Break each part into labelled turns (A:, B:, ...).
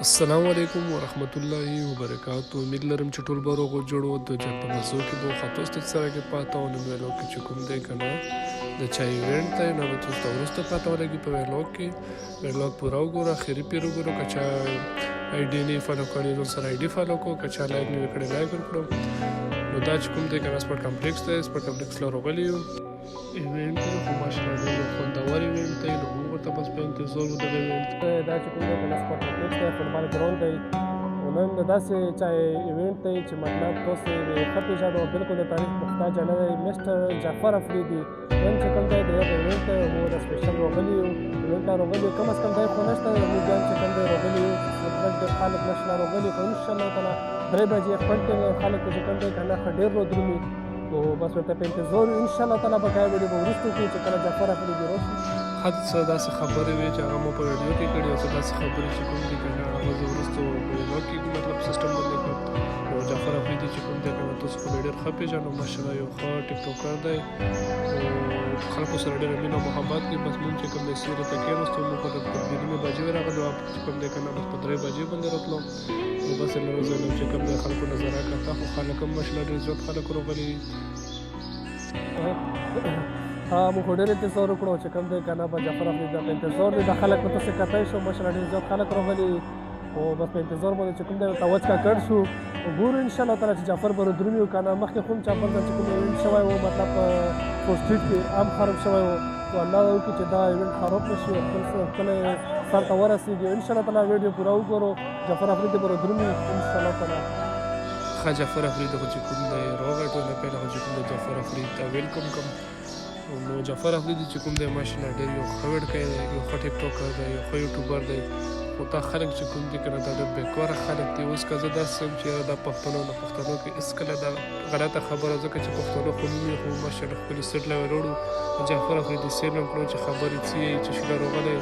A: السلام علیکم ورحمت الله وبرکاتو. امید لرم چې ټول به روغ او جوړ او د جنت په مزو کې به خاطر ست سره کې پاته او نو ویلو کې چې کوم دی کنه د چا ایونت ته نه وته تاسو پاته ولګي په ویلو کې ویلو پورا وګوره اخري پیر وګوره کچا آی ډی نه فالو کړی نو سره آی ډی فالو کو کچا لایک نه کړی لایک کړو نو دا چې کوم دی کنه سپورت کمپلیکس دی سپورت کمپلیکس لاره غلیو ایونت خو ماشاءالله یو خوندور ایونت دی نو موږ ته بس په انتظار ودرې ایونت دا چې کوم دی کنه سپورت کمپلیکس دی فوټبال ګراوند دی ونن داسې چا ایونت دی چې مطلب تاسو خپې جوړو بالکل د تاریخ محتاج نه دی مستر جعفر افریدي نن چې کوم دی د ایونت مو د سپیشل روغلی ایونت روغلی کم از کم دی خو نشته موږ چې کوم دی روغلی مطلب د خالق نشنا روغلی خو ان شاء الله تعالی 3 بجې خپل خالق چې کوم دی کنه ډیر رو درومي نو بس ورته په انتظار ان شاء الله تعالی به کار ویډیو به وروسته کې چې کله جعفر افریدي راشي حادثه داسې خبرې وي چې هغه مو په ویډیو کې کړي او داسې خبرې چې کوم دي کنه هغه زه وروسته ویډیو کې مطلب سیستم باندې کړم نو جعفر افریدي چې کوم دی کنه تاسو خو ډېر ښه پېژنو ماشاءالله یو ښه ټیک ټوکر دی او خلکو سره ډېره مینه محبت کوي بس مونږ چې کوم دی سیرې ته کېناستو موږ خو د نیمې بجې راغلو چې کوم دی کنه بس په 3 بجې باندې راتلو نو بس الله زه چې کوم دی خلکو نظر راکړه خو خلک هم ماشاءالله ډېر زیات خلک راغلي موږ ډېر انتظار وکړو چې کوم دی کنه په جعفر افریدي په انتظار دی د خلک ورته څه کتی شو ماشاءالله ډېر زیات خلک راغلي او بس په انتظار باندې چې کوم دی ورته وچکه کړ شو وګورو انشاءالله تعالی چې جعفر به درومي و کنه مخکې خو هم جعفر ته چې کوم ایونټ شوی و مطلب په سټریټ کې عام خراب شوی و خو الله وکړي چې دا ایونټ خراب نه شي خپل سر ته ورسېږي انشاءالله تعالی ویډیو پوره وګورو جعفر افریدي به درومي انشاءالله تعالی جعفر افریدي خو چې کوم دی راغی ټوله پیله خو چې کوم دی جعفر افریدي ته ویلکم کوم نو جعفر افریدي چې کوم دی ماشاءالله ډېر یو ښه ویډکی دی یو ښه ټیک ټوکر دی یو ښه یوټیوبر دی خو دا خلک چې کوم دي کنه دا ډېر بېکاره خلک دي اوس که زه داسې یم چې دا پښتنو نه پښتنو کې هېڅکله دا غلطه خبره ځکه چې پښتنو خو نوم یې خو ماشاءالله ښکلي سیټ له وروړو جعفر افریدي سیټ هم کړو چې خبرې څه یې چې شله راغلی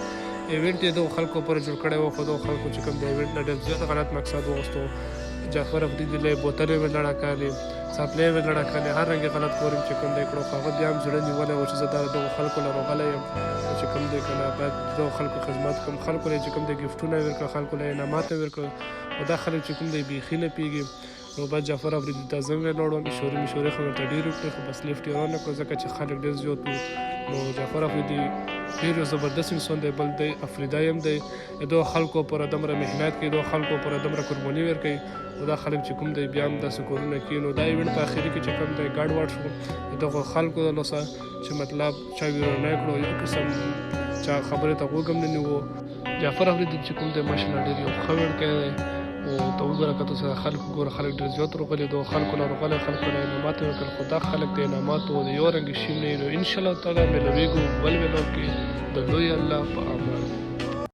A: ایونټ یې دغو خلکو پر جوړ کړی و خو دغو خلکو چې کوم د ایونټ نه ډېر زیات غلط مقصد واغوستو جعفر افریدي له بوتلې مې لړه کړلې څپلۍ مې لړه کړلې هر رنګ غلط کورم چې کوم دی کړو خو هغه بیا هم زړه نیولی و چې زه دا دغو خلکو له راغلی یم چې کوم دی کنه باید دغو خلکو خدمت کوم خلکو له چې کوم دی ګفټونه یې ورکړه خلکو له انعامات یې ورکړه او دا خلک چې کوم دی بیخي نه پوهېږي نو بعد جعفر افریدي ته زه ولاړم مشورې خو ورته ډېرې وکړې خو بس لیفټ یې رانه کړو ځکه چې خلک ډېر زیات وو نو جعفر افریدي ډېر یو زبردست انسان دی بل دی افریدی هم دی دغو خلکو پر دومره محنت کوي دغو خلکو پر دومره قرباني ورکوي او دا خلک چې کوم دی بیا هم داسې کارونه کوي نو دا ایونټ په اخري کې چې کوم دی ګډ وډ شو دغو خلکو د لاسه چې مطلب چا ویرونه کړو یو قسم چا خبرې ته غوږ هم نه نیوه جعفر افریدي چې کوم دی ماشاءالله ډېر یو ښه ویډکی دی او ته وګوره که ته سره خلک وګوره خلک ډېر زیات راغلي دغو خلکو نه راغلی خلکو نه انعامات یې ورکړل خو دا خلک د انعاماتو د یو رنګې شي نه نو انشاءالله تعالی میلویږو بل ویلو کې د لوی الله په امان